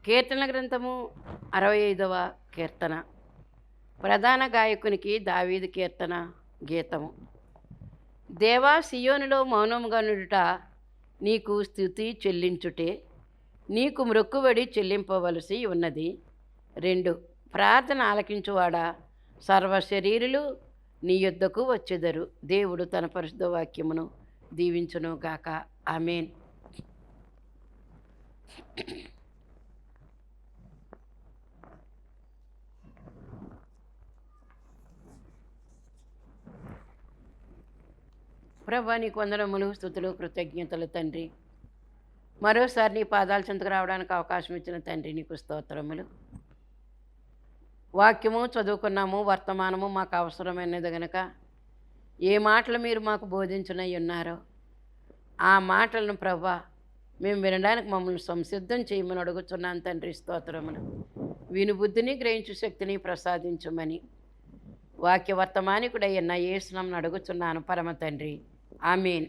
కీర్తన గ్రంథము 65వ కీర్తన. ప్రధాన గాయకునికి దావీదు కీర్తన గీతము. దేవా, సియోనులో మౌనముగా నుండుట నీకు స్తుతి చెల్లించుటే, నీకు మ్రొక్కుబడి చెల్లింపవలసి ఉన్నది. 2. ప్రార్థన ఆలకించువాడా, సర్వశరీరులు నీ యొద్దకు వచ్చెదరు. దేవుడు తన పరిశుద్ధ వాక్యమును దీవించును గాక. ఆమేన్. ప్రభా, నీకు వందనములు, స్తుతులు, కృతజ్ఞతలు తండ్రి. మరోసారి నీ పాదాల చెంతకు రావడానికి అవకాశం ఇచ్చిన తండ్రి, నీకు స్తోత్రములు. వాక్యము చదువుకున్నాము, వర్తమానము మాకు అవసరమైనది గనక ఏ మాటలు మీరు మాకు బోధించనై ఉన్నారో ఆ మాటలను ప్రభా మేము వినడానికి మమ్మల్ని సంసిద్ధం చేయమని అడుగుతున్నాను తండ్రి. స్తోత్రములు. విను బుద్ధిని, గ్రహించు శక్తిని ప్రసాదించమని వాక్య వర్తమానికుడయ్యన్న యేసునామమున అడుగుతున్నాను పరమ తండ్రి. ఆమేన్.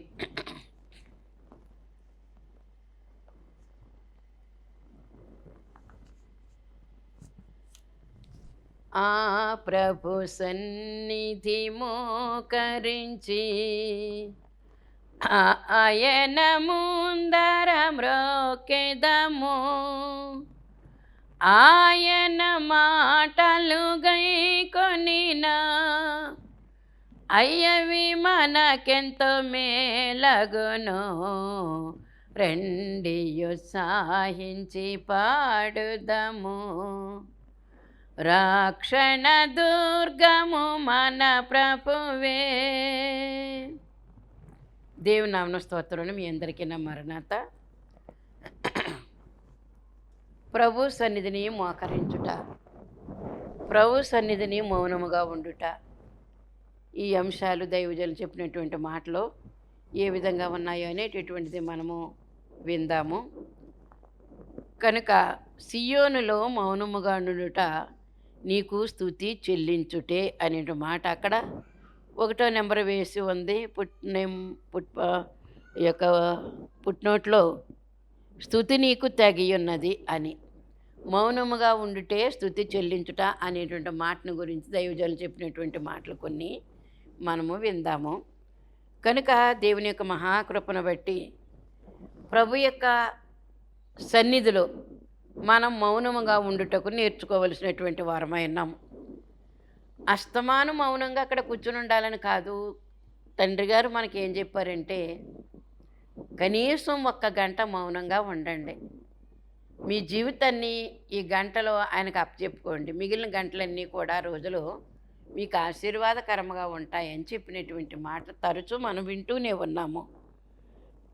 ఆ ప్రభు సన్నిధి మోకరించి ఆయన ముందర మ్రోకెదము, ఆయన మాటలు గైకొనినా అయ్యవి మనకెంతో మేలగును. రండి ఉత్సాహించి పాడుదము, రక్షణ దుర్గము మన ప్రభువే. దేవుని నామమున స్తోత్రం. మీ అందరికీ నా మరణాత. ప్రభు సన్నిధిని మోకరించుట, ప్రభు సన్నిధిని మౌనముగా ఉండుట, ఈ అంశాలు దైవజనులు చెప్పినటువంటి మాటలు ఏ విధంగా ఉన్నాయో అనేటటువంటిది మనము విందాము. కనుక సియోనులో మౌనముగా ఉండుట నీకు స్తుతి చెల్లించుటే అనే మాట అక్కడ 1వ నెంబర్ వేసి ఉంది. పుట్నోట్లో స్తుతి నీకు తగియున్నది అని. మౌనముగా ఉండుటే స్తుతి చెల్లించుట అనేటువంటి మాటను గురించి దైవజనులు చెప్పినటువంటి మాటలు కొన్ని మనము విందాము. కనుక దేవుని యొక్క మహాకృపను బట్టి ప్రభు యొక్క సన్నిధిలో మనం మౌనముగా ఉండుటకు నేర్చుకోవలసినటువంటి వారమై ఉన్నాము. అస్తమానం మౌనంగా అక్కడ కూర్చుని ఉండాలని కాదు. తండ్రి గారు మనకి ఏం చెప్పారంటే, కనీసం 1 గంట మౌనంగా ఉండండి. మీ జీవితాన్ని ఈ గంటలో ఆయనకు అప్పచెప్పుకోండి. మిగిలిన గంటలన్నీ కూడా రోజులు మీకు ఆశీర్వాదకరంగా ఉంటాయని చెప్పినటువంటి మాట తరచూ మనం వింటూనే ఉన్నాము.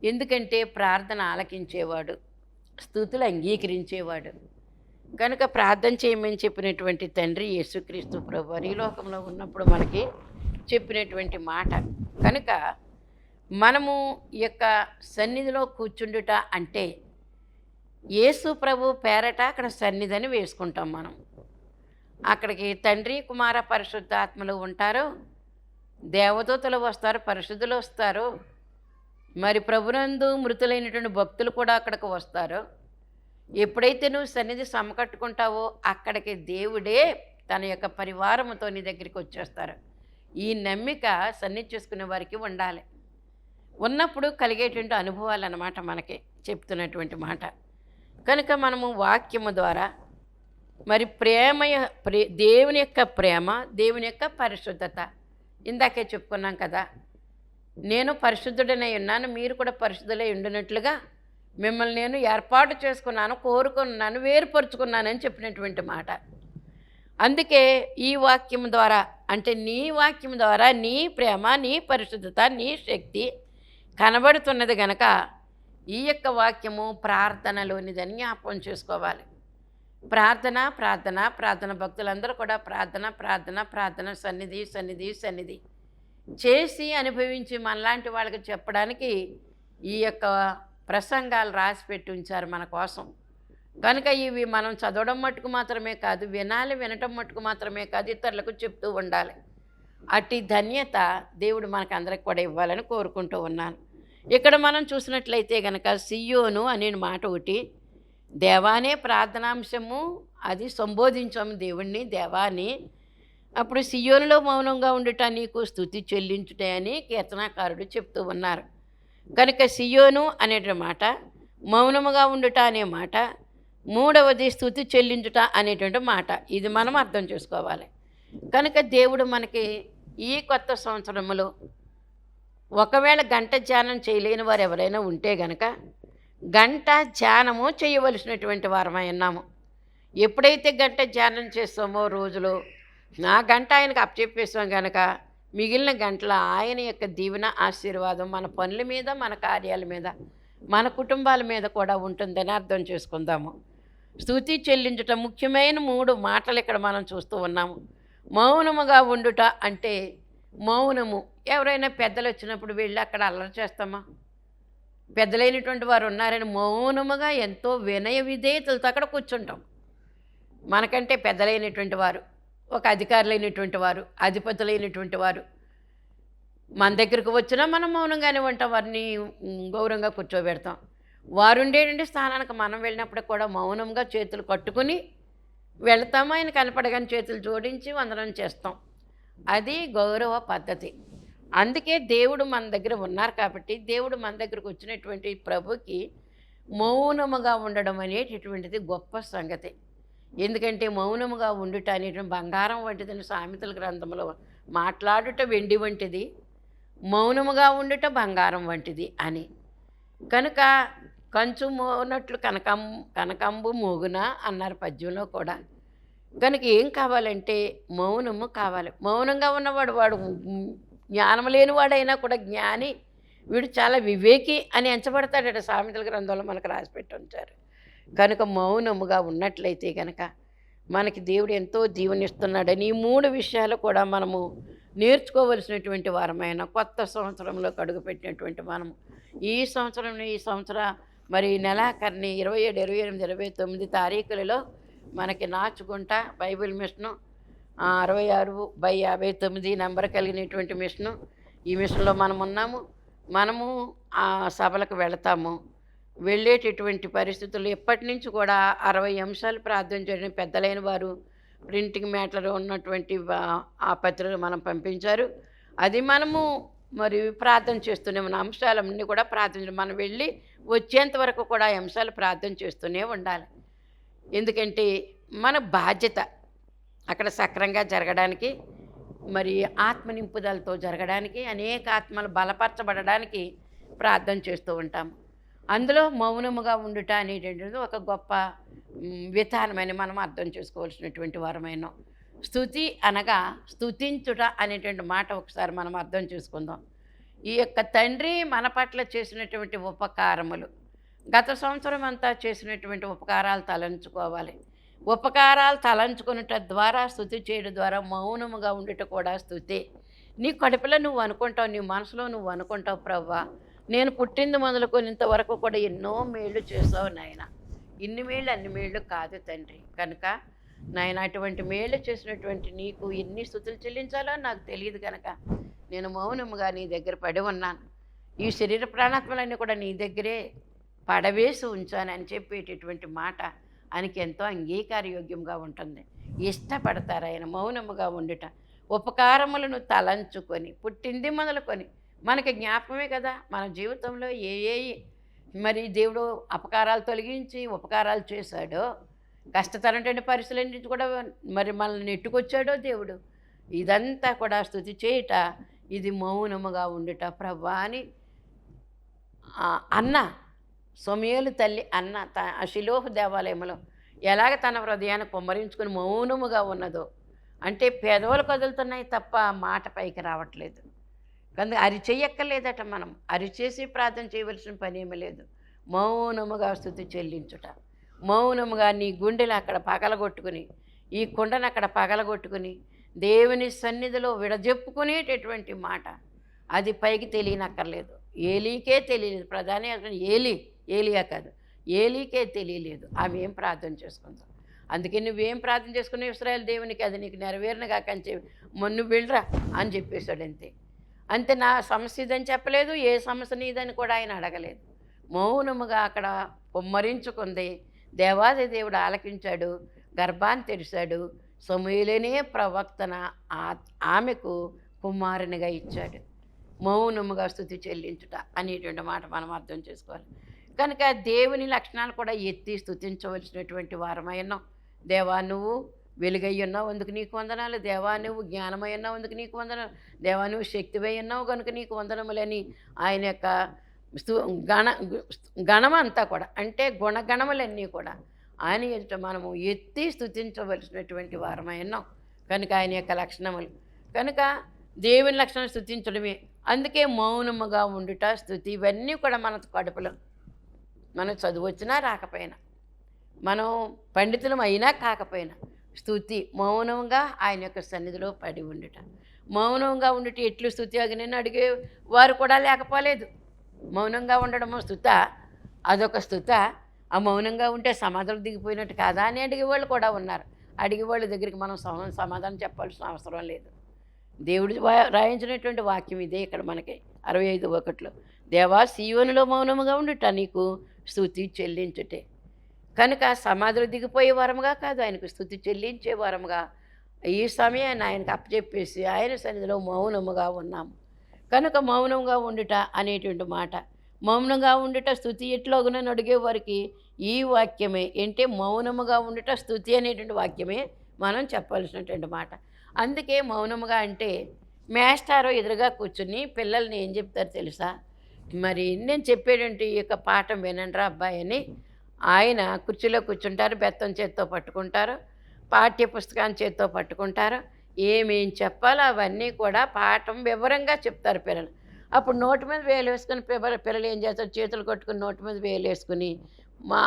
ఎందుకంటే ప్రార్థన ఆలకించేవాడు, స్తుతులు అంగీకరించేవాడు. కనుక ప్రార్థన చేయమని చెప్పినటువంటి తండ్రి యేసుక్రీస్తు ప్రభువారు ఈ లోకంలో ఉన్నప్పుడు మనకి చెప్పినటువంటి మాట. కనుక మనము ఈ యొక్క సన్నిధిలో కూర్చుండుట అంటే యేసు ప్రభు పేరట అక్కడ సన్నిధిని వేసుకుంటాం మనం. అక్కడికి తండ్రి, కుమార, పరిశుద్ధాత్మలు ఉంటారు, దేవదూతలు వస్తారు, పరిశుద్ధులు వస్తారు, మరి ప్రభునందు మృతులైనటువంటి భక్తులు కూడా అక్కడికి వస్తారు. ఎప్పుడైతే నువ్వు సన్నిధి సమకట్టుకుంటావో అక్కడికి దేవుడే తన యొక్క పరివారముతో నీ దగ్గరికి వచ్చేస్తారు. ఈ నమ్మిక సన్నిధి చేసుకునే వారికి ఉండాలి. ఉన్నప్పుడు కలిగేటువంటి అనుభవాలు అన్నమాట మనకి చెప్తున్నటువంటి మాట. కనుక మనము వాక్యము ద్వారా మరి దేవుని యొక్క ప్రేమ, దేవుని యొక్క పరిశుద్ధత ఇందాకే చెప్పుకున్నాం కదా. నేను పరిశుద్ధుడనై ఉన్నాను, మీరు కూడా పరిశుద్ధులై ఉండినట్లుగా మిమ్మల్ని నేను ఏర్పాటు చేసుకున్నాను, కోరుకున్నాను, వేరుపరుచుకున్నానని చెప్పినటువంటి మాట. అందుకే ఈ వాక్యం ద్వారా, అంటే నీ వాక్యం ద్వారా నీ ప్రేమ, నీ పరిశుద్ధత, నీ శక్తి కనబడుతున్నది గనక ఈ యొక్క వాక్యము ప్రార్థనలోనిదని జ్ఞాపకం చేసుకోవాలి. ప్రార్థన ప్రార్థన ప్రార్థన భక్తులందరూ కూడా ప్రార్థన ప్రార్థన ప్రార్థన, సన్నిధి సన్నిధి సన్నిధి చేసి అనుభవించి మనలాంటి వాళ్ళకి చెప్పడానికి ఈ యొక్క ప్రసంగాలు రాసి పెట్టి ఉంచారు మన కోసం. కనుక ఇవి మనం చదవడం మట్టుకు మాత్రమే కాదు, వినాలి, వినటం మట్టుకు మాత్రమే కాదు, ఇతరులకు చెప్తూ ఉండాలి. అట్టి ధన్యత దేవుడు మనకు అందరికి కూడా ఇవ్వాలని కోరుకుంటూ ఉన్నాను. ఇక్కడ మనం చూసినట్లయితే కనుక సియోను అనే మాట ఒకటి, దేవానే ప్రార్థనాంశము, అది సంబోధించాము దేవుణ్ణి దేవాని. అప్పుడు సియోనులో మౌనంగా ఉండుట నీకు స్తుతి చెల్లించుటే అని కీర్తనాకారుడు చెప్తూ ఉన్నారు. కనుక సియోను అనే మాట, మౌనముగా ఉండుట అనే మాట, మూడవది స్తుతి చెల్లించుట అనేటువంటి మాట. ఇది మనం అర్థం చేసుకోవాలి. కనుక దేవుడు మనకి ఈ కొత్త సంవత్సరములో ఒకవేళ గంట ధ్యానం చేయలేని వారు ఎవరైనా ఉంటే గనక గంట ధ్యానము చేయవలసినటువంటి వారమై ఉన్నాము. ఎప్పుడైతే గంట ధ్యానం చేస్తామో రోజులో ఆ గంట ఆయనకు అప్పచెప్పేస్తాం కనుక మిగిలిన గంటల ఆయన యొక్క దీవెన ఆశీర్వాదం మన పనుల మీద, మన కార్యాల మీద, మన కుటుంబాల మీద కూడా ఉంటుందని అర్థం చేసుకుందాము. స్తుతి చెల్లించుట ముఖ్యమైన 3 మాటలు ఇక్కడ మనం చూస్తూ ఉన్నాము. మౌనముగా ఉండుట అంటే మౌనము. ఎవరైనా పెద్దలు వచ్చినప్పుడు వెళ్ళి అక్కడ అల్లరి చేస్తామా? పెద్దలైనటువంటి వారు ఉన్నారని మౌనముగా ఎంతో వినయ విధేయతలతో అక్కడ కూర్చుంటాం. మనకంటే పెద్దలైనటువంటి వారు, ఒక అధికారులైనటువంటి వారు, అధిపతులైనటువంటి వారు మన దగ్గరకు వచ్చినా మనం మౌనంగానే ఉంటాం. వారిని గౌరవంగా కూర్చోబెడతాం. వారు ఉండేటువంటి స్థానానికి మనం వెళ్ళినప్పుడు కూడా మౌనంగా చేతులు కట్టుకుని వెళతాము. ఆయన కనపడగానే చేతులు జోడించి వందనం చేస్తాం. అది గౌరవ పద్ధతి. అందుకే దేవుడు మన దగ్గర ఉన్నారు కాబట్టి, దేవుడు మన దగ్గరకు వచ్చినటువంటి ప్రభుకి మౌనముగా ఉండడం అనేటటువంటిది గొప్ప సంగతి. ఎందుకంటే మౌనముగా ఉండుట అనేటువంటి బంగారం వంటిదని సామెతల గ్రంథంలో, మాట్లాడుట వెండి వంటిది, మౌనముగా ఉండుట బంగారం వంటిది అని. కనుక కంచు మోనట్లు కనకంబు మోగున అన్నారు పద్యంలో కూడా. కనుక ఏం కావాలంటే మౌనము కావాలి. మౌనంగా ఉన్నవాడు వాడు జ్ఞానం లేనివాడైనా కూడా జ్ఞాని, వీడు చాలా వివేకి అని ఎంచబడతాడట సామెతల గ్రంథంలో మనకు రాసిపెట్టి ఉంచారు. కనుక మౌనముగా ఉన్నట్లయితే కనుక మనకి దేవుడు ఎంతో దీవెనిస్తున్నాడని ఈ 3 విషయాలు కూడా మనము నేర్చుకోవలసినటువంటి వారమైన కొత్త సంవత్సరంలో అడుగుపెట్టినటువంటి మనము ఈ సంవత్సర మరి నెలాఖరిని 27, 28, 29 తారీఖులలో మనకి నాచుకుంట బైబిల్ మిషను 66/59 నెంబర్ కలిగినటువంటి మిషను. ఈ మిషన్లో మనం ఉన్నాము. మనము ఆ సభలకు వెళతాము. వెళ్ళేటటువంటి పరిస్థితులు ఎప్పటి నుంచి కూడా 60 అంశాలు ప్రార్థన చేయడం పెద్దలైన వారు ప్రింటింగ్ మ్యాటర్లో ఉన్నటువంటి ఆ పత్రికలు మనం పంపించారు. అది మనము మరి ప్రార్థన చేస్తూనే ఉన్న అంశాలన్నీ కూడా ప్రార్థన, మనం వెళ్ళి వచ్చేంత వరకు కూడా ఆ అంశాలు ప్రార్థన చేస్తూనే ఉండాలి. ఎందుకంటే మన బాధ్యత అక్కడ సక్రంగా జరగడానికి, మరి ఆత్మ నింపుదలతో జరగడానికి, అనేక ఆత్మలు బలపరచబడడానికి ప్రార్థన చేస్తూ ఉంటాము. అందులో మౌనముగా ఉండుట అనేటటువంటిది ఒక గొప్ప విధానమని మనం అర్థం చేసుకోవాల్సినటువంటి వారమైన. స్తుతి అనగా స్తుతించుట అనేటువంటి మాట ఒకసారి మనం అర్థం చేసుకుందాం. ఈ యొక్క తండ్రి మన పట్ల చేసినటువంటి ఉపకారములు, గత సంవత్సరం అంతా చేసినటువంటి ఉపకారాలు తలంచుకోవాలి. ఉపకారాలు తలంచుకున్నట ద్వారా, స్తుతి చేయడం ద్వారా మౌనముగా ఉండుట కూడా స్తుతి. నీ కడుపులో నువ్వు అనుకుంటావు, నీ మనసులో నువ్వు అనుకుంటావు, ప్రవ్వా నేను పుట్టింది మొదలుకొని ఇంతవరకు కూడా ఎన్నో మేళ్ళు చేసావు నాయన. ఇన్ని మేళ్ళు అన్ని మేళ్ళు కాదు తండ్రి. కనుక నాయన అటువంటి మేళ్ళు చేసినటువంటి నీకు ఎన్ని స్తుతులు చెల్లించాలో నాకు తెలియదు. కనుక నేను మౌనముగా నీ దగ్గర పడి ఉన్నాను. ఈ శరీర ప్రాణాత్మలన్నీ కూడా నీ దగ్గరే పడవేసి ఉంచానని చెప్పేటటువంటి మాట ఆయనకి ఎంతో అంగీకారయోగ్యంగా ఉంటుంది. ఇష్టపడతారు ఆయన మౌనముగా ఉండుట. ఉపకారములను తలంచుకొని పుట్టింది మొదలుకొని మనకి జ్ఞాపకమే కదా మన జీవితంలో ఏ మరి దేవుడు అపకారాలు తొలగించి ఉపకారాలు చేశాడో, కష్టతరమైన పరిస్థితుల నుంచి కూడా మరి మనల్ని నెట్టుకొచ్చాడో దేవుడు. ఇదంతా కూడా స్తుతి చేయుట, ఇది మౌనముగా ఉండుట. ప్రభా అని అన్న సమూయేలు తల్లి అన్న షిలోహు దేవాలయంలో ఎలాగ తన హృదయాన్ని కుమ్మరించుకుని మౌనముగా ఉన్నదో, అంటే పెదవులు కదులుతున్నాయి తప్ప మాట పైకి రావట్లేదు. కనుక అరిచేయక్కర్లేదట. మనం అరిచేసి ప్రార్థన చేయవలసిన పని ఏమీ లేదు. మౌనముగా స్తుతి చెల్లించుట, మౌనముగా నీ గుండెలు అక్కడ పగలగొట్టుకుని, ఈ కుండను అక్కడ పగలగొట్టుకుని దేవుని సన్నిధిలో విడజెప్పుకునేటటువంటి మాట. అది పైకి తెలియనక్కర్లేదు. ఏలీకే తెలియలేదు. ప్రధాని ఏలియా కాదు, ఏలీకే తెలియలేదు. ఆమె ఏం ప్రార్థన చేసుకుందాం. అందుకే నువ్వేం ప్రార్థన చేసుకుని ఇశ్రాయేలు దేవునికి అది నీకు నెరవేరిన కాక అని చెప్పి మొన్ను వెళ్ళరా అని చెప్పేశాడు. అంతే. నా సమస్య ఇదని చెప్పలేదు, ఏ సమస్య నీదని కూడా ఆయన అడగలేదు. మౌనముగా అక్కడ కుమ్మరించుకుంది. దేవాది దేవుడు ఆలకించాడు, గర్భాన్ని తెరిచాడు. సమూయేలునే ప్రవక్తన ఆమెకు కుమారునిగా ఇచ్చాడు. మౌనముగా స్తుతి చెల్లించుట అనేటువంటి మాట మనం అర్థం చేసుకోవాలి. కనుక దేవుని లక్షణాలు కూడా ఎత్తి స్తుతించవలసినటువంటి వారమై ఉన్నాం. దేవా నువ్వు వెలుగై ఉన్నావు అందుకు నీకు వందనాలు, దేవా నువ్వు జ్ఞానమై ఉన్నావు అందుకు నీకు వందనాలు, దేవా నువ్వు శక్తివై ఉన్నావు కనుక నీకు వందనములని ఆయన యొక్క స్తు గణ గణమంతా కూడా అంటే గుణగణములన్నీ కూడా ఆయన ఎదుట మనము ఎత్తి స్తుతించవలసినటువంటి వారమై ఉన్నాం. కనుక ఆయన యొక్క లక్షణములు కనుక దేవుని లక్షణం స్తుతించడమే. అందుకే మౌనముగా ఉండుట స్తుతి ఇవన్నీ కూడా మన కడుపులో మనం చదువు వచ్చినా రాకపోయినా మనం పండితులం అయినా కాకపోయినా స్తుతి మౌనంగా ఆయన యొక్క సన్నిధిలో పడి ఉండుట. మౌనంగా ఉండుట ఎట్లు స్తుతి అగినని అడిగే వారు కూడా లేకపోలేదు. మౌనంగా ఉండడము స్తుత, అదొక స్తుత. ఆ మౌనంగా ఉంటే సమాధానం దిగిపోయినట్టు కాదా అని అడిగేవాళ్ళు కూడా ఉన్నారు. అడిగేవాళ్ళ దగ్గరికి మనం సమాధానం చెప్పాల్సిన అవసరం లేదు. దేవుడు రాయించినటువంటి వాక్యం ఇదే ఇక్కడ మనకి 65:1 దేవా సీయోనులో మౌనముగా ఉండుట నీకు స్తుతి చెల్లించుటే. కనుక సమాధులు దిగిపోయే వరముగా కాదు, ఆయనకు స్తుతి చెల్లించే వరముగా ఈ సమయాన్ని ఆయనకు అప్పచెప్పేసి ఆయన సన్నిధిలో మౌనముగా ఉన్నాము. కనుక మౌనంగా ఉండుట అనేటువంటి మాట, మౌనంగా ఉండుట స్తుతి ఎట్లాగునని అడిగే వారికి ఈ వాక్యమే ఏంటే మౌనముగా ఉండుట స్తుతి అనేటువంటి వాక్యమే మనం చెప్పాల్సినటువంటి మాట. అందుకే మౌనముగా అంటే మేస్టారో ఎదురుగా కూర్చుని పిల్లల్ని ఏం చెప్తారు తెలుసా, మరి నేను చెప్పేటువంటి ఈ యొక్క పాఠం వినండిరా అబ్బాయి అని ఆయన కుర్చీలో కూర్చుంటారు, బెత్తం చేత్తో పట్టుకుంటారు, పాఠ్య పుస్తకాన్ని చేత్తో పట్టుకుంటారు, ఏమేం చెప్పాలో అవన్నీ కూడా పాఠం వివరంగా చెప్తారు పిల్లలు. అప్పుడు నోటి మీద వేలు వేసుకుని పిల్లలు ఏం చేస్తారు, చేతులు కొట్టుకుని నోటి మీద వేలు వేసుకుని మా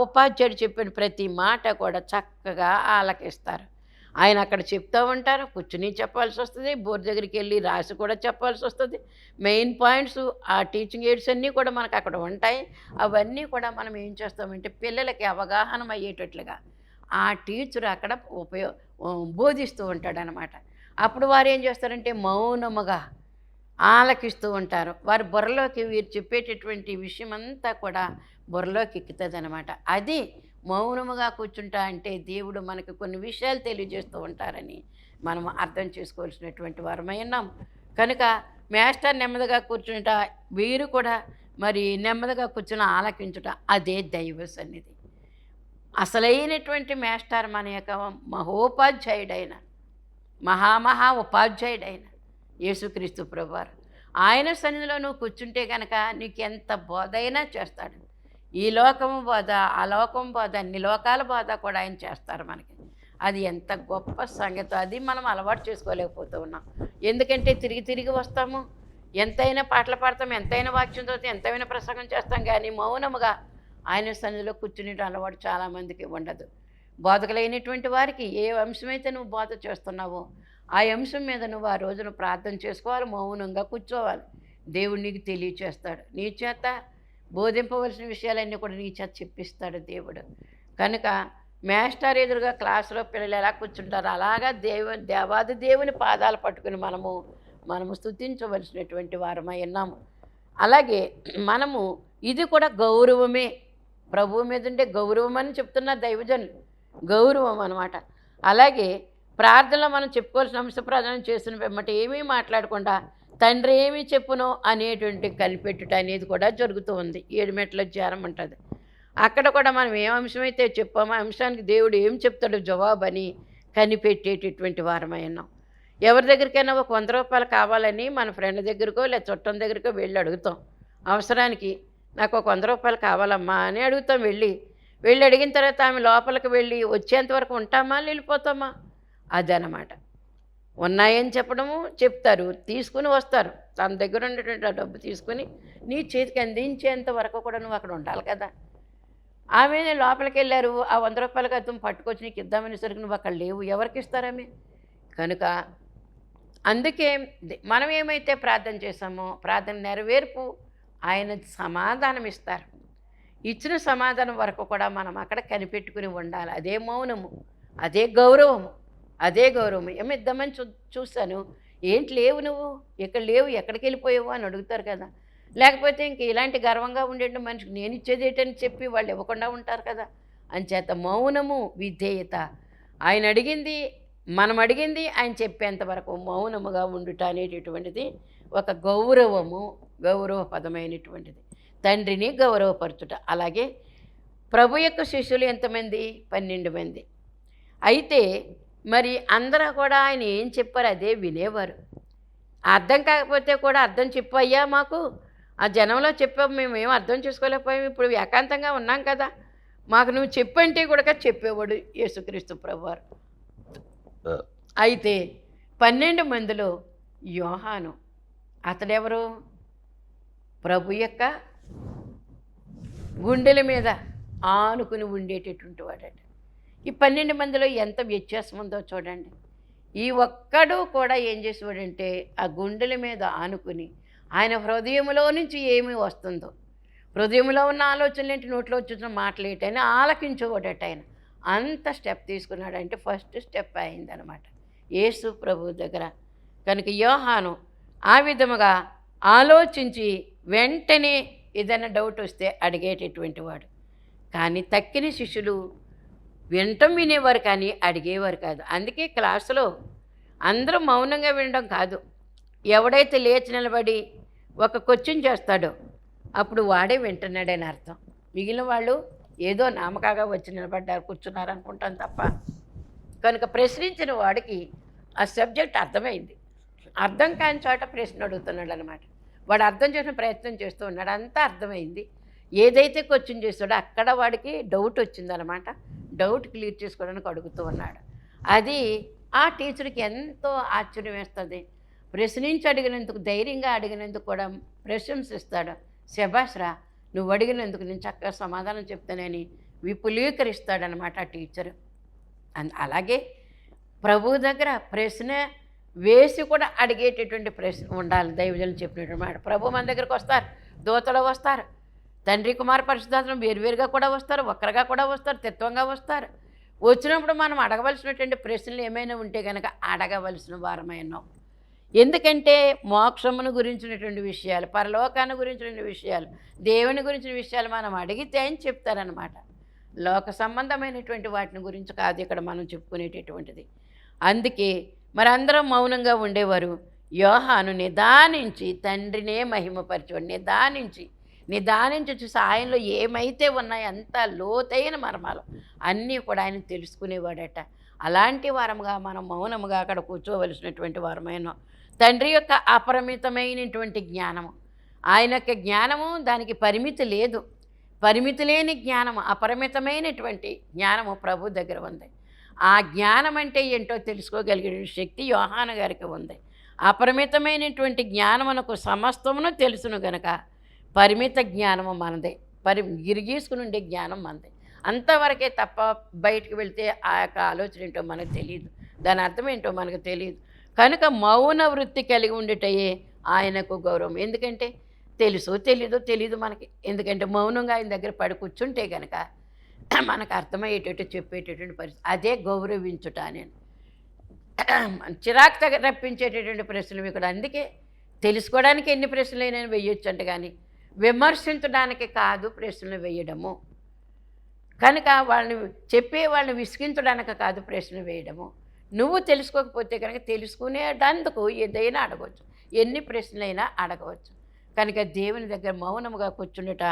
ఉపాధ్యాయుడు చెప్పిన ప్రతి మాట కూడా చక్కగా ఆలకిస్తారు. ఆయన అక్కడ చెప్తూ ఉంటారు, కూర్చుని చెప్పాల్సి వస్తుంది, బోర్డు దగ్గరికి వెళ్ళి రాసి కూడా చెప్పాల్సి వస్తుంది. మెయిన్ పాయింట్స్ ఆ టీచింగ్ ఎయిడ్స్ అన్నీ కూడా మనకు అక్కడ ఉంటాయి. అవన్నీ కూడా మనం ఏం చేస్తామంటే పిల్లలకి అవగాహన అయ్యేటట్లుగా ఆ టీచర్ అక్కడ బోధిస్తూ ఉంటాడనమాట. అప్పుడు వారు ఏం చేస్తారంటే మౌనముగా ఆలకిస్తూ ఉంటారు. వారి బుర్రలోకి వీరు చెప్పేటటువంటి విషయం అంతా కూడా బుర్రలోకి ఎక్కుతుంది అనమాట. అది మౌనముగా కూర్చుంటా అంటే దేవుడు మనకు కొన్ని విషయాలు తెలియజేస్తూ ఉంటారని మనం అర్థం చేసుకోవాల్సినటువంటి వారమై ఉన్నాం. కనుక మేస్టర్ నెమ్మదిగా కూర్చుంట, వీరు కూడా మరి నెమ్మదిగా కూర్చుని ఆలకించుట, అదే దైవ సన్నిధి. అసలైనటువంటి మేస్టర్ మన యొక్క మహోపాధ్యాయుడైన మహా ఉపాధ్యాయుడైన యేసుక్రీస్తు ప్రభువారు. ఆయన సన్నిధిలో నువ్వు కూర్చుంటే కనుక నీకు ఎంత బోధ అయినా చేస్తాడు. ఈ లోకము బోధ, ఆ లోకం బోధ, అన్ని లోకాల బోధ కూడా ఆయన చేస్తారు మనకి. అది ఎంత గొప్ప సంగతి, అది మనం అలవాటు చేసుకోలేకపోతూ ఉన్నాం. ఎందుకంటే తిరిగి తిరిగి వస్తాము, ఎంతైనా పాటలు పాడతాం, ఎంతైనా వాక్యం చదువుతాం, ఎంతైనా ప్రసంగం చేస్తాం, కానీ మౌనముగా ఆయన సన్నిధిలో కూర్చునే అలవాటు చాలామందికి ఉండదు. బోధకులైనటువంటి వారికి ఏ అంశమైతే నువ్వు బోధ చేస్తున్నావో ఆ అంశం మీద నువ్వు ఆ రోజున ప్రార్థన చేసుకోవాలి, మౌనంగా కూర్చోవాలి. దేవుడు నీకు తెలియచేస్తాడు, నీ చేత బోధింపవలసిన విషయాలన్నీ కూడా నీ చేత చెప్పిస్తాడు దేవుడు. కనుక మేస్టర్ ఎదురుగా క్లాసులో పిల్లలు ఎలా కూర్చుంటారో అలాగా దేవాది దేవుని పాదాలు పట్టుకుని మనము స్తుతించవలసినటువంటి వారమై ఉన్నాము. అలాగే మనము ఇది కూడా గౌరవమే, ప్రభువు మీద ఉండే గౌరవం అని చెప్తున్న దైవజనులు, గౌరవం అన్నమాట. అలాగే ప్రార్థనలో మనం చెప్పుకోవాల్సిన అంశ ప్రార్థన చేసిన వెంబట ఏమీ మాట్లాడకుండా తండ్రి ఏమి చెప్పునో అనేటువంటి కనిపెట్టుట అనేది కూడా జరుగుతూ ఉంది. 7 మెట్ల ధ్యానం ఉంటుంది. అక్కడ కూడా మనం ఏ అంశమైతే చెప్పామో ఆ అంశానికి దేవుడు ఏం చెప్తాడో జవాబని కనిపెట్టేటటువంటి వారమై ఉన్నాం. ఎవరి దగ్గరికైనా ఒక 100 రూపాయలు కావాలని మన ఫ్రెండ్ దగ్గరకో లేదా చుట్టం దగ్గరకో వెళ్ళి అడుగుతాం. అవసరానికి నాకు ఒక 100 రూపాయలు కావాలమ్మా అని అడుగుతాం. వెళ్ళి అడిగిన తర్వాత ఆమె లోపలికి వెళ్ళి వచ్చేంత వరకు ఉంటామా వెళ్ళిపోతామా, అదనమాట. ఉన్నాయని చెప్పడము చెప్తారు, తీసుకుని వస్తారు. తన దగ్గర ఉండేటువంటి ఆ డబ్బు తీసుకుని నీ చేతికి అందించేంత వరకు కూడా నువ్వు అక్కడ ఉండాలి కదా. ఆమె లోపలికి వెళ్ళారు, ఆ 100 రూపాయలకి అర్థం పట్టుకొచ్చి నీకు ఇద్దామనేసరికి నువ్వు అక్కడ లేవు, ఎవరికి ఇస్తారామె? కనుక అందుకే మనం ఏమైతే ప్రార్థన చేసామో ప్రార్థన నెరవేర్పు ఆయన సమాధానం ఇస్తారు. ఇచ్చిన సమాధానం వరకు కూడా మనం అక్కడ కనిపెట్టుకుని ఉండాలి. అదే మౌనము, అదే గౌరవము, అదే గౌరవం. ఏమిద్దామని చూశాను, ఏంటి లేవు నువ్వు, ఇక్కడ లేవు, ఎక్కడికి వెళ్ళిపోయావు అని అడుగుతారు కదా. లేకపోతే ఇంక ఇలాంటి గర్వంగా ఉండే మనిషికి నేను ఇచ్చేది ఏంటని చెప్పి వాళ్ళు ఇవ్వకుండా ఉంటారు కదా. అంచేత మౌనము విధేయత. ఆయన అడిగింది, మనం అడిగింది ఆయన చెప్పేంత వరకు మౌనముగా ఉండుట అనేటటువంటిది ఒక గౌరవపదమైనటువంటిది. తండ్రిని గౌరవపరచుట. అలాగే ప్రభు యొక్క శిష్యులు ఎంతమంది? 12 మంది. అయితే మరి అందరూ కూడా ఆయన ఏం చెప్పారు అదే వినేవారు. అర్థం కాకపోతే కూడా అర్థం చెప్పయ్యా మాకు, ఆ జనంలో చెప్పాము, మేమేం అర్థం చేసుకోలేకపోయాము, ఇప్పుడు ఏకాంతంగా ఉన్నాం కదా, మాకు నువ్వు చెప్పంటే కూడా చెప్పేవాడు యేసుక్రీస్తు ప్రభువారు. అయితే 12 మందిలో యోహాను, అతడెవరు? ప్రభు యొక్క గుండెల మీద ఆనుకుని ఉండేటటువంటి వాడట. ఈ 12 మందిలో ఎంత వ్యత్యాసం ఉందో చూడండి. ఈ ఒక్కడు కూడా ఏం చేసేవాడంటే ఆ గుండెల మీద ఆనుకుని ఆయన హృదయంలో నుంచి ఏమి వస్తుందో, హృదయంలో ఉన్న ఆలోచనలు ఏంటి, నోట్లో వచ్చిన మాటలు ఏంటని ఆలకించేవాడట ఆయన. అంత స్టెప్ తీసుకున్నాడంటే ఫస్ట్ స్టెప్ అయిందనమాట యేసు ప్రభు దగ్గర. కనుక యోహాను ఆ విధముగా ఆలోచించి వెంటనే ఏదైనా డౌట్ వస్తే అడిగేటటువంటి వాడు. కానీ తక్కిన శిష్యులు వినటం వినేవారు కానీ అడిగేవారు కాదు. అందుకే క్లాసులో అందరూ మౌనంగా వినడం కాదు, ఎవడైతే లేచి నిలబడి ఒక క్వశ్చన్ చేస్తాడో అప్పుడు వాడే వింటున్నాడని అర్థం. మిగిలిన వాళ్ళు ఏదో నామకాగా వచ్చి నిలబడ్డారు, కూర్చున్నారు అనుకుంటాం తప్ప. కనుక ప్రశ్నించిన వాడికి ఆ సబ్జెక్ట్ అర్థమైంది. అర్థం కాని చోట ప్రశ్న అడుగుతున్నాడు అనమాట. వాడు అర్థం చేసిన ప్రయత్నం చేస్తూ ఉన్నాడు, అంతా అర్థమైంది. ఏదైతే క్వశ్చన్ చేస్తాడో అక్కడ వాడికి డౌట్ వచ్చిందనమాట. డౌట్ క్లియర్ చేసుకోవడానికి అడుగుతూ ఉన్నాడు. అది ఆ టీచర్కి ఎంతో ఆశ్చర్యం వేస్తుంది. ప్రశ్నించి అడిగినందుకు, ధైర్యంగా అడిగినందుకు కూడా ప్రశంసిస్తాడు. శభాష్రా, నువ్వు అడిగినందుకు నేను చక్కగా సమాధానం చెప్తానని విపులీకరిస్తాడనమాట ఆ టీచరు. అలాగే ప్రభు దగ్గర ప్రశ్న వేసి కూడా అడిగేటటువంటి ప్రశ్న ఉండాలి. దైవజనులు చెప్పినటువంటి మాట. ప్రభు మన దగ్గరకు వస్తారు, దూతలు వస్తారు, తండ్రి కుమార పరిశుద్ధాత్మ వేరువేరుగా కూడా వస్తారు, ఒక్కరుగా కూడా వస్తారు, తత్వంగా వస్తారు. వచ్చినప్పుడు మనం అడగవలసినటువంటి ప్రశ్నలు ఏమైనా ఉంటే కనుక అడగవలసిన వారమైనాం. ఎందుకంటే మోక్షమును గురించినటువంటి విషయాలు, పరలోకాన్ని గురించిన విషయాలు, దేవుని గురించిన విషయాలు మనం అడిగితే అని చెప్తారనమాట. లోక సంబంధమైనటువంటి వాటిని గురించి కాదు ఇక్కడ మనం చెప్పుకునేటటువంటిది. అందుకే మరి అందరం మౌనంగా ఉండేవారు. యోహాను నిదానించి తండ్రినే మహిమపరిచేవాడు. నిదానించి చూసి ఆయనలో ఏమైతే ఉన్నాయో అంత లోతైన మర్మాలు అన్నీ కూడా ఆయన తెలుసుకునేవాడట. అలాంటి వారముగా మనం మౌనముగా అక్కడ కూర్చోవలసినటువంటి వారమైన తండ్రి యొక్క అపరిమితమైనటువంటి జ్ఞానము, ఆయన యొక్క జ్ఞానము దానికి పరిమితి లేదు. పరిమితి లేని జ్ఞానము, అపరిమితమైనటువంటి జ్ఞానము ప్రభు దగ్గర ఉంది. ఆ జ్ఞానం అంటే ఏంటో తెలుసుకోగలిగే శక్తి యోహాను గారికి ఉంది. అపరిమితమైనటువంటి జ్ఞానమునకు సమస్తమును తెలుసును గనక పరిమిత జ్ఞానము మనదే, గిరిగీసుకుని ఉండే జ్ఞానం మనదే. అంతవరకే తప్ప బయటికి వెళ్తే ఆ యొక్క ఆలోచన ఏంటో మనకు తెలియదు, దాని అర్థం ఏంటో మనకు తెలియదు. కనుక మౌన వృత్తి కలిగి ఉండేటయే ఆయనకు గౌరవం. ఎందుకంటే తెలీదో మనకి. ఎందుకంటే మౌనంగా ఆయన దగ్గర పడి కూర్చుంటే కనుక మనకు అర్థమయ్యేటట్టు చెప్పేటటువంటి పరిస్థితి. అదే గౌరవించుట. నేను చిరాకు రప్పించేటటువంటి ప్రశ్నలు ఇక్కడ. అందుకే తెలుసుకోవడానికి ఎన్ని ప్రశ్నలైనా వేయొచ్చు అంటే, కానీ విమర్శించడానికి కాదు ప్రశ్నలు వేయడము. కనుక వాళ్ళని విసిగించడానికి కాదు ప్రశ్న వేయడము. నువ్వు తెలుసుకోకపోతే కనుక తెలుసుకునేటందుకు ఏదైనా అడగవచ్చు, ఎన్ని ప్రశ్నలైనా అడగవచ్చు. కనుక దేవుని దగ్గర మౌనముగా కూర్చుండుట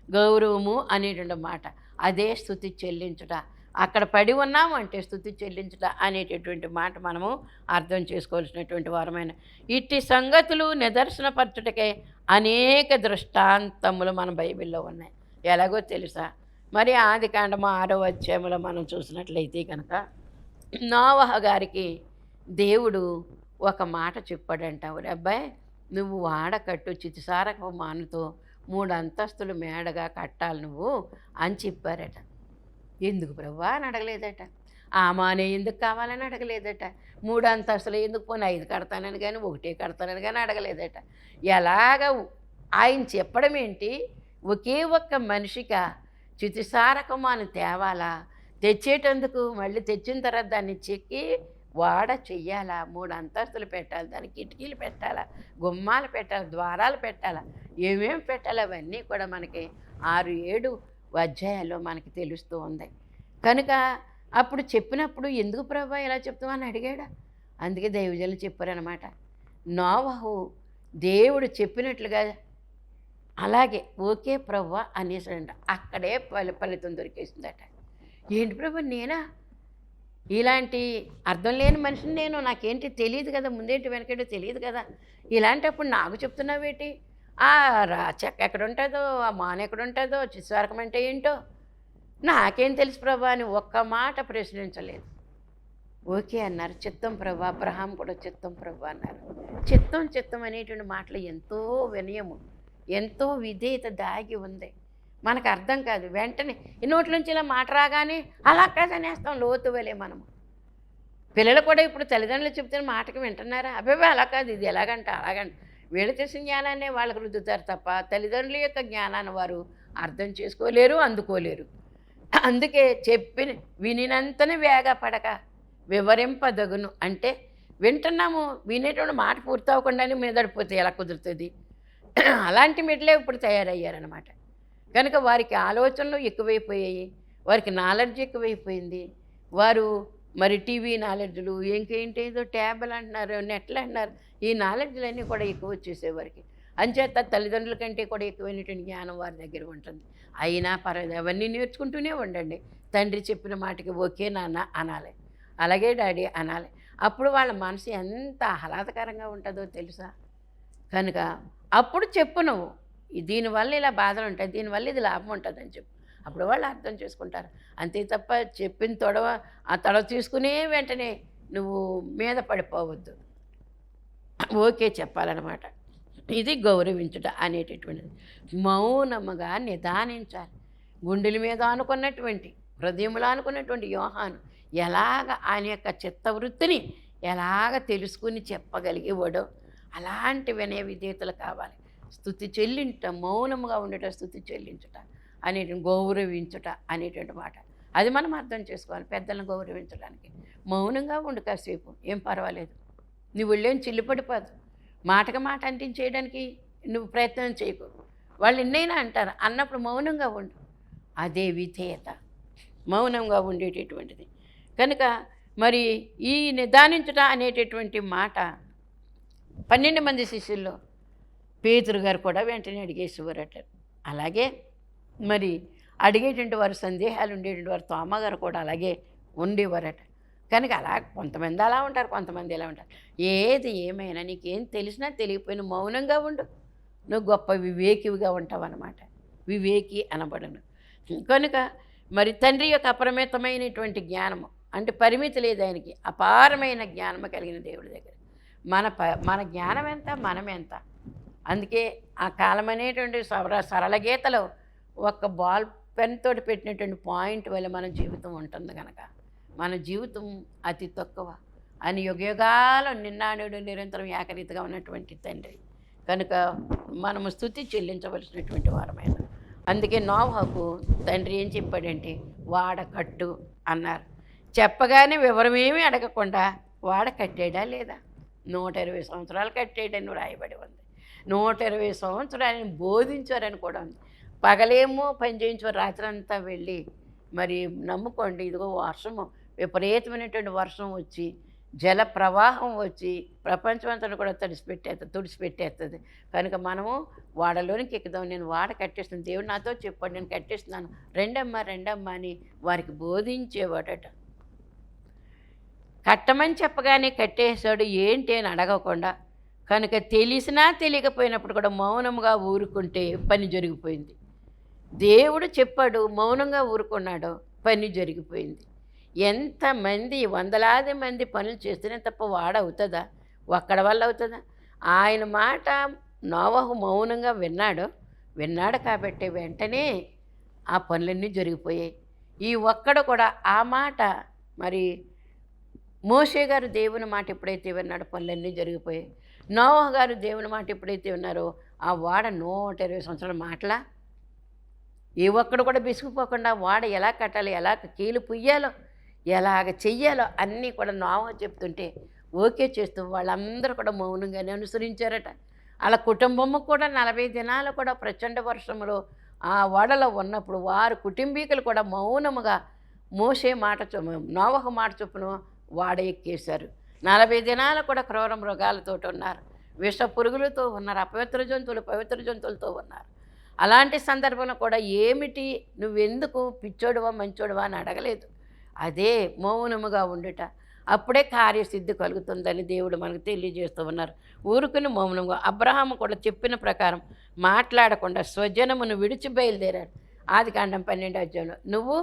గౌరవము అనేటువంటి మాట. అదే స్తుతి చెల్లించుట. అక్కడ పడి ఉన్నాము అంటే స్తుతి చెల్లించుట అనేటటువంటి మాట మనము అర్థం చేసుకోవాల్సినటువంటి వారమైన. ఇట్టి సంగతులు నిదర్శనపరచుటకే అనేక దృష్టాంతములు మన బైబిల్లో ఉన్నాయి. ఎలాగో తెలుసా? మరి ఆదికాండము 6వ అధ్యాయంలో మనం చూసినట్లయితే కనుక నోవహు గారికి దేవుడు ఒక మాట చెప్పాడంట. అబ్బాయి, నువ్వు వాడ కట్టు, చితిసారపు మానుతో 3 అంతస్తులు మేడగా కట్టాలి నువ్వు అని చెప్పారట. ఎందుకు ప్రభువా అని అడగలేదట. ఆ మానే ఎందుకు కావాలని అడగలేదట. 3 అంతస్తులు ఎందుకు, పోనీ 5 కడతానని కానీ 1 కడతానని కానీ అడగలేదట. ఎలాగ ఆయన చెప్పడం ఏంటి, ఒకే ఒక్క మనిషిగా చితిసారకమాను తేవాలా, తెచ్చేటందుకు మళ్ళీ తెచ్చిన తర్వాత దాన్ని చెక్కి వాడ చెయ్యాలా, 3 అంతస్తులు పెట్టాలి, దానికి కిటికీలు పెట్టాలా, గుమ్మాలు పెట్టాలి, ద్వారాలు పెట్టాలా, ఏమేమి పెట్టాలి, అవన్నీ కూడా మనకి 6-7 అధ్యాయాల్లో మనకి తెలుస్తూ ఉంది. కనుక అప్పుడు చెప్పినప్పుడు ఎందుకు ప్రభా ఇలా చెప్తావు అని అడిగాడా. అందుకే దైవజనులు చెప్పారనమాట, నోవహు దేవుడు చెప్పినట్లుగా అలాగే ఓకే ప్రభా అనేసాడంట. అక్కడే ఫలితం దొరికేసిందట. ఏంటి ప్రభా నేనా ఇలాంటి అర్థం లేని మనిషిని నేను, నాకేంటి తెలియదు కదా, ముందేంటి వెనకేంటో తెలియదు కదా, ఇలాంటప్పుడు నాకు చెప్తున్నావేటి, ఆ చెక్క ఎక్కడుంటుందో, ఆ మాన ఎక్కడుంటుందో, చిస్వారకం అంటే ఏంటో నాకేం తెలుసు ప్రభా అని ఒక్క మాట ప్రశ్నించలేదు. ఓకే అన్నారు. చిత్తం ప్రభా. అబ్రహాం కూడా చిత్తం ప్రభా అన్నారు. చిత్తం చిత్తం అనేటువంటి మాటలు ఎంతో వినయము, ఎంతో విధేయత దాగి ఉంది. మనకు అర్థం కాదు, వెంటనే ఈ నోట్ల నుంచి ఇలా మాట రాగానే అలా కాదనేస్తాం లోతు వెళ్ళే మనము. పిల్లలు కూడా ఇప్పుడు తల్లిదండ్రులు చెప్తున్న మాటకి వింటున్నారా? అబ్బాయి అలా కాదు, ఇది ఎలాగంట అలాగంట. వీళ్ళు చేసిన జ్ఞానాన్ని వాళ్ళకు రుద్దుతారు తప్ప తల్లిదండ్రుల యొక్క జ్ఞానాన్ని వారు అర్థం చేసుకోలేరు, అందుకోలేరు. అందుకే చెప్పిన వినినంతనే వేగపడక వివరింపదగును. అంటే వింటున్నాము, వినేటువంటి మాట పూర్తి అవ్వకుండానే మీదడిపోతే ఎలా కుదురుతుంది? అలాంటి మెట్లే ఇప్పుడు తయారయ్యారనమాట. కనుక వారికి ఆలోచనలు ఎక్కువైపోయాయి, వారికి నాలెడ్జ్ ఎక్కువైపోయింది. వారు మరి టీవీ నాలెడ్జ్లు, ఇంకేంటేదో ట్యాబ్లు అంటున్నారు, నెట్లు అంటున్నారు, ఈ నాలెడ్జ్లన్నీ కూడా ఎక్కువ వచ్చేసాయి వారికి. అంచేత తల్లిదండ్రుల కంటే కూడా ఎక్కువైనటువంటి జ్ఞానం వారి దగ్గర ఉంటుంది. అయినా పర్వాలేదు, అవన్నీ నేర్చుకుంటూనే ఉండండి. తండ్రి చెప్పిన మాటకి ఓకే నాన్న అనాలి, అలాగే డాడీ అనాలి. అప్పుడు వాళ్ళ మనసు ఎంత ఆహ్లాదకరంగా ఉంటుందో తెలుసా. కనుక అప్పుడు చెప్పు నువ్వు, దీనివల్ల ఇలా బాధలు ఉంటాయి, దీనివల్ల ఇది లాభం ఉంటుందని చెప్పు. అప్పుడు వాళ్ళు అర్థం చేసుకుంటారు. అంతే తప్ప చెప్పిన ఆ తొడవ తీసుకునే వెంటనే నువ్వు మీద పడిపోవద్దు. ఓకే చెప్పాలన్నమాట. ఇది గౌరవించుట అనేటటువంటిది. మౌనముగా నిదానించాలి. గుండెల మీద అనుకున్నటువంటి, హృదయంలో అనుకున్నటువంటి యోహాను ఎలాగ ఆయన యొక్క చిత్తవృత్తిని ఎలాగ తెలుసుకుని చెప్పగలిగేవాడో అలాంటి వినయ విధేయతలు కావాలి. స్తుతి చెల్లించుట, మౌనముగా ఉండట, స్తుతి చెల్లించుట అనేటువంటి, గౌరవించుట అనేటువంటి మాట అది మనం అర్థం చేసుకోవాలి. పెద్దలను గౌరవించడానికి మౌనంగా ఉండు కాసేపు, ఏం పర్వాలేదు. నువ్వు వెళ్ళేం చిల్లిపడిపోదు. మాటకి మాట అంటించేయడానికి నువ్వు ప్రయత్నం చేయకు. వాళ్ళు ఎన్నైనా అంటారు, అన్నప్పుడు మౌనంగా ఉండు. అదే విధేయత, మౌనంగా ఉండేటటువంటిది. కనుక మరి ఈ నిదానించుట అనేటటువంటి మాట 12 మంది శిష్యుల్లో పేతురు గారు కూడా వెంటనే అడిగేసేవారట. అలాగే మరి అడిగేటువంటి వారు, సందేహాలు ఉండేటువంటి వారు తోమ గారు కూడా అలాగే ఉండేవారట. కనుక అలా కొంతమంది అలా ఉంటారు, కొంతమంది ఎలా ఉంటారు. ఏది ఏమైనా నీకేం తెలిసినా తెలియకపోయినా మౌనంగా ఉండు, నువ్వు గొప్ప వివేకివిగా ఉంటావు అన్నమాట. వివేకి అనబడను. కనుక మరి తండ్రి యొక్క అపరిమితమైనటువంటి జ్ఞానము, అంటే పరిమితి లేదు ఆయనకి, అపారమైన జ్ఞానము కలిగిన దేవుడి దగ్గర మన జ్ఞానం ఎంత, మనం ఎంత. అందుకే ఆ కాలం అనేటువంటి సరళ గీతలో ఒక బాల్ పెన్ తోటి పెట్టినటువంటి పాయింట్ వల్ల మన జీవితం ఉంటుంది. కనుక మన జీవితం అతి తక్కువ అని యుగయుగాలు నిన్నాడు నిరంతరం ఏకరీతిగా ఉన్నటువంటి తండ్రి కనుక మనము స్తుతి చెల్లించవలసినటువంటి వారమైన. అందుకే నోవహుకు తండ్రి ఏం చెప్పాడంటే వాడ కట్టు అన్నారు. చెప్పగానే వివరమేమీ అడగకుండా వాడ కట్టాడా లేదా? 120 సంవత్సరాలు కట్టాడని రాయబడి ఉంది. 120 సంవత్సరాలు బోధించారని కూడా ఉంది. పగలేమో పని చేయించారు, రాత్రి అంతా వెళ్ళి మరి నమ్ముకోండి, ఇదిగో వర్షము, విపరీతమైనటువంటి వర్షం వచ్చి జల ప్రవాహం వచ్చి ప్రపంచమంతా కూడా తుడిచిపెట్టేస్తుంది. కనుక మనము వాడలోనికి ఎక్కుదాం, నేను వాడ కట్టేస్తున్నాను, దేవుడు నాతో చెప్పాడు నేను కట్టేస్తున్నాను, రెండమ్మా అని వారికి బోధించేవాడట. కట్టమని చెప్పగానే కట్టేశాడు, ఏంటి అని అడగకుండా. కనుక తెలిసినా తెలియకపోయినప్పుడు కూడా మౌనంగా ఊరుకుంటే పని జరిగిపోయింది. దేవుడు చెప్పాడు, మౌనంగా ఊరుకున్నాడు, పని జరిగిపోయింది. ఎంతమంది వందలాది మంది పనులు చేస్తేనే తప్ప వాడవుతుందా? ఒక్కడి వల్ల అవుతుందా? ఆయన మాట నోవహు మౌనంగా విన్నాడు కాబట్టి వెంటనే ఆ పనులన్నీ జరిగిపోయాయి. ఈ ఒక్కడు కూడా ఆ మాట మరి మోషే గారు దేవుని మాట ఎప్పుడైతే విన్నాడో పనులన్నీ జరిగిపోయాయి. నోవహు గారు దేవుని మాట ఎప్పుడైతే విన్నారో ఆ వాడ 120 సంవత్సరాల మాటలా ఏ ఒక్కడు కూడా బిసుకుపోకుండా వాడ ఎలా కట్టాలి, ఎలా కీలు పుయ్యాలో, ఎలాగ చెయ్యాలో అన్నీ కూడా నోవహు చెప్తుంటే ఓకే చేస్తూ వాళ్ళందరూ కూడా మౌనంగానే అనుసరించారట. అలా కుటుంబము కూడా 40 దినాలు కూడా ప్రచండ వర్షంలో ఆ ఓడలో ఉన్నప్పుడు వారు కుటుంబీకులు కూడా మౌనముగా మోషే మాట నోవహు మాట చొప్పున వాడ ఎక్కేశారు. 40 దినాలు కూడా క్రూర మృగాలతో ఉన్నారు, విష పురుగులతో ఉన్నారు, అపవిత్ర జంతువులు పవిత్ర జంతువులతో ఉన్నారు. అలాంటి సందర్భంలో కూడా ఏమిటి నువ్వెందుకు పిచ్చోడువా మంచోడువా అని అడగలేదు. అదే మౌనముగా ఉండుట, అప్పుడే కార్యసిద్ధి కలుగుతుందని దేవుడు మనకు తెలియజేస్తూ ఉన్నారు. ఊరుకుని మౌనంగా అబ్రహాము కూడా చెప్పిన ప్రకారం మాట్లాడకుండా స్వజనమును విడిచి బయలుదేరాడు. ఆదికాండం 12వ అధ్యాయంలో నువ్వు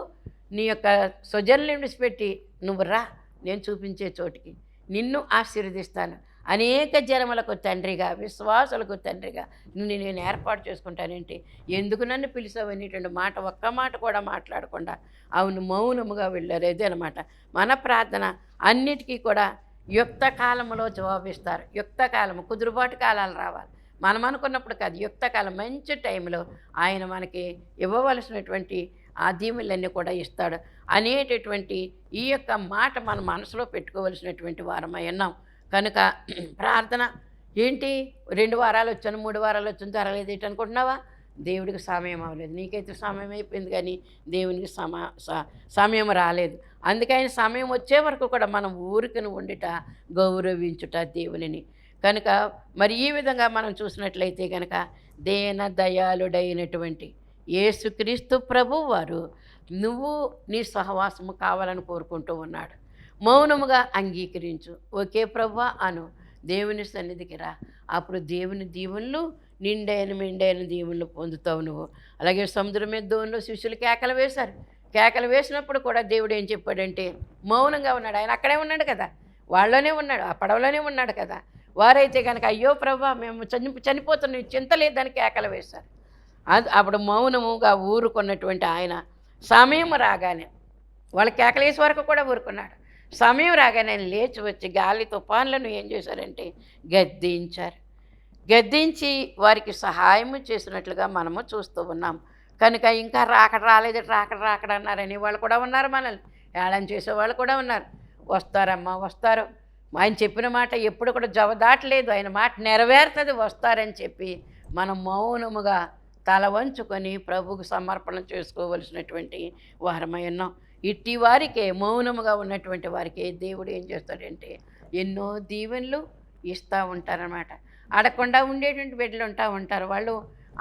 నీ యొక్క స్వజనులను విడిచిపెట్టి నువ్వు రా, నేను చూపించే చోటికి నిన్ను ఆశీర్వదిస్తాను, అనేక జనములకు తండ్రిగా విశ్వాసులకు తండ్రిగా నిన్ను నేను ఏర్పాటు చేసుకుంటానేంటి, ఎందుకు నన్ను పిలిచావు అనేటువంటి మాట ఒక్క మాట కూడా మాట్లాడకుండా అవును మౌనముగా వెళ్ళారు. అదే అనమాట మన ప్రార్థన. అన్నిటికీ కూడా యుక్త కాలంలో జవాబిస్తారు. యుక్త కాలము, కుదురుబాటు కాలాలు రావాలి. మనం అనుకున్నప్పుడు కాదు, యుక్త కాలం మంచి టైంలో ఆయన మనకి ఇవ్వవలసినటువంటి ఆ దీవులన్నీ కూడా ఇస్తాడు అనేటటువంటి ఈ యొక్క మాట మన మనసులో పెట్టుకోవలసినటువంటి వారమై ఉన్నాం. కనుక ప్రార్థన ఏంటి, 2 వారాలు వచ్చాను 3 వారాలు వచ్చాను జరగలేదు ఏంటి అనుకుంటున్నావా? దేవుడికి సమయం అవ్వలేదు, నీకైతే సమయం అయిపోయింది కానీ దేవునికి సమయం రాలేదు. అందుకే ఆయన సమయం వచ్చే వరకు కూడా మనం ఊరికను ఉండుట, గౌరవించుట దేవునిని. కనుక మరి ఈ విధంగా మనం చూసినట్లయితే కనుక దేన దయాళుడైనటువంటి యేసుక్రీస్తు ప్రభువు వారు నువ్వు నీ సహవాసము కావాలని కోరుకుంటూ ఉన్నాడు. మౌనముగా అంగీకరించు, ఓకే ప్రభువా అను, దేవుని సన్నిధికి రా, అప్పుడు దేవుని దీవుళ్ళు నిండైన మెండైన దీవుళ్ళు పొందుతావు నువ్వు. అలాగే సముద్రం మీద దోణిలో శిష్యులు కేకలు వేశారు. కేకలు వేసినప్పుడు కూడా దేవుడు ఏం చెప్పాడంటే మౌనంగా ఉన్నాడు. ఆయన అక్కడే ఉన్నాడు కదా, వాళ్ళలోనే ఉన్నాడు, ఆ పడవలోనే ఉన్నాడు కదా. వారైతే కనుక అయ్యో ప్రభువా మేము చనిపోతున్నాం చింత లేదని కేకలు వేశారు. అప్పుడు మౌనముగా ఊరుకున్నటువంటి ఆయన సమయం రాగానే వాళ్ళ కేకలేసే వరకు కూడా ఊరుకున్నాడు. సమయం రాగానే ఆయన లేచి వచ్చి గాలి తుఫాన్లను ఏం చేశారంటే గద్దించారు. గద్దించి వారికి సహాయం చేసినట్లుగా మనము చూస్తూ ఉన్నాం. కనుక ఇంకా రాకడ అన్నారని వాళ్ళు కూడా ఉన్నారు, మనల్ని ఏళన చేసేవాళ్ళు కూడా ఉన్నారు. వస్తారమ్మా వస్తారు, ఆయన చెప్పిన మాట ఎప్పుడు కూడా జవదాటలేదు, ఆయన మాట నెరవేరుతుంది, వస్తారని చెప్పి మనం మౌనముగా తల వంచుకొని ప్రభువుకు సమర్పణ చేసుకోవలసినటువంటి వారమై ఉన్నాం. ఇట్టి వారికే, మౌనముగా ఉన్నటువంటి వారికే దేవుడు ఏం చేస్తాడంటే ఎన్నో దీవెనలు ఇస్తూ ఉంటారన్నమాట. అడగకుండా ఉండేటువంటి బిడ్డలు ఉంటారు. వాళ్ళు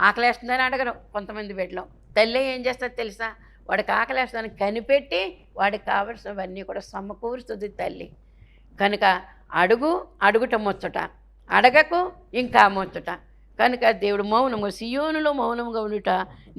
ఆకలేస్తుందని అడగరు. కొంతమంది బిడ్డలు తల్లి ఏం చేస్తుంది తెలుసా, వాడికి ఆకలేస్తుందని కనిపెట్టి వాడికి కావలసినవన్నీ కూడా సమకూరుస్తుంది తల్లి. కనుక అడుగుట ముచ్చట, అడగకు ఇంకా ముచ్చట. కనుక దేవుడు మౌనము, సియోనులో మౌనముగా ఉండుట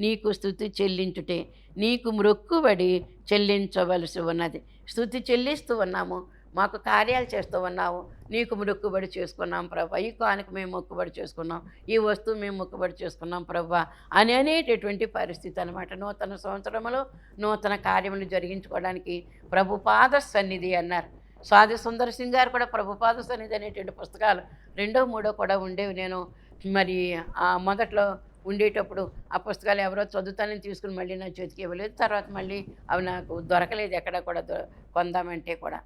నీకు స్తుతి చెల్లించుటే, నీకు మ్రొక్కుబడి చెల్లించవలసి ఉన్నది. స్తుతి చెల్లిస్తూ ఉన్నాము, మాకు కార్యాలు చేస్తూ ఉన్నావు, నీకు మొక్కుబడి చేసుకున్నాం ప్రభా, ఈ కానుక మేము మొక్కుబడి చేసుకున్నాం, ఈ వస్తువు మేము మొక్కుబడి చేసుకున్నాం ప్రభా అని అనేటటువంటి పరిస్థితి అనమాట. నూతన సంవత్సరంలో నూతన కార్యములు జరిగించుకోవడానికి ప్రభుపాద సన్నిధి అన్నారు. సాధు సుందర్ సింగ్ గారు కూడా ప్రభుపాద సన్నిధి అనేటువంటి పుస్తకాలు 2, 3 కూడా ఉండేవి. నేను మరి మొదట్లో ఉండేటప్పుడు ఆ పుస్తకాలు ఎవరో చదువుతానని తీసుకుని మళ్ళీ నా చేతికి ఇవ్వలేదు. తర్వాత మళ్ళీ అవి నాకు దొరకలేదు, ఎక్కడ కూడా కొందామంటే కూడా.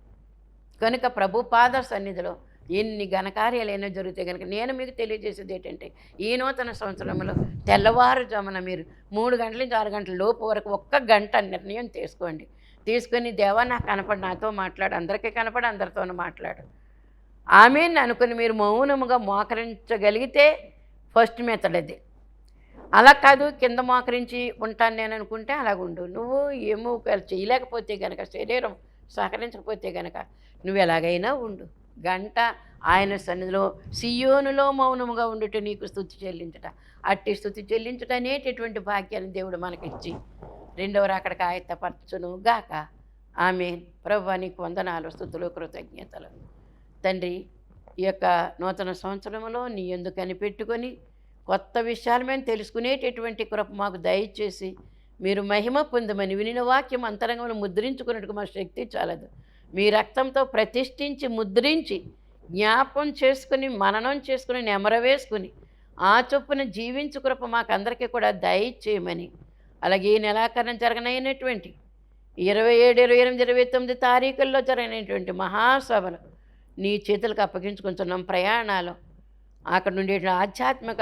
కనుక ప్రభుపాద సన్నిధిలో ఎన్ని ఘనకార్యాలైనా జరుగుతాయి. కనుక నేను మీకు తెలియజేసేది ఏంటంటే ఈ నూతన సంవత్సరంలో తెల్లవారుజామున మీరు 3 గంటల నుంచి 6 గంటల లోపు వరకు 1 గంట నిర్ణయం తీసుకోండి. తీసుకొని దేవా నాకు కనపడి నాతో మాట్లాడు, అందరికీ కనపడి అందరితోనూ మాట్లాడు, ఆమెను అనుకుని మీరు మౌనముగా మోకరించగలిగితే ఫస్ట్ మెథడ్ అది. అలా కాదు కింద మోకరించి ఉంటాను నేను అనుకుంటే అలాగుండు. నువ్వు ఏమో చేయలేకపోతే కనుక, శరీరం సహకరించకపోతే కనుక నువ్వు ఎలాగైనా ఉండు. గంట ఆయన సన్నిధిలో సియోనులో మౌనముగా ఉండుట నీకు స్తుతి చెల్లించుట, అట్టి స్తుతి చెల్లించుట అనేటటువంటి భాగ్యాన్ని దేవుడు మనకిచ్చి 2వ రాకడకు ఆయత్తపరచును గాక. ఆమేన్. ప్రభువా నీకు వందనాలు, స్తుతులు, కృతజ్ఞతలు. తండ్రి, ఈ యొక్క నూతన సంవత్సరంలో నీ యందు కనిపెట్టుకొని కొత్త విషయాలు మేము తెలుసుకునేటటువంటి కృప మాకు దయచేసి మీరు మహిమ పొందమని వినిన వాక్యం అంతరంగంలో ముద్రించుకున్నట్టుకు మా శక్తి చాలదు. మీ రక్తంతో ప్రతిష్ఠించి ముద్రించి జ్ఞాపం చేసుకుని మననం చేసుకుని నెమరవేసుకుని ఆ చొప్పున జీవించు కృప మాకందరికీ కూడా దయచేయమని, అలాగే ఈ నెలాఖరున జరగనైనటువంటి 27, 28, 29 తారీఖుల్లో జరిగినటువంటి మహాసభలు నీ చేతులకు అప్పగించుకుంటున్నాం. ప్రయాణాలు, అక్కడ నుండి ఆధ్యాత్మిక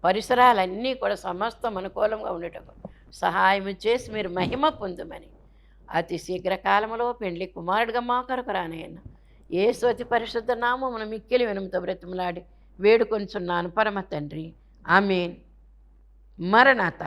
పరిసరాలన్నీ కూడా సమస్తం అనుకూలంగా ఉండేటప్పుడు సహాయం చేసి మీరు మహిమ పొందమని, అతి శీఘ్ర కాలంలో పెండ్లి కుమారుడిగా మా కొరకు రానయ్యన్న యేసు అతి పరిశుద్ధ నామమున మిక్కిలి వినుముతో బ్రతిమలాడి వేడుకొంచున్నాను పరమ తండ్రి. ఆమేన్. మరణాత.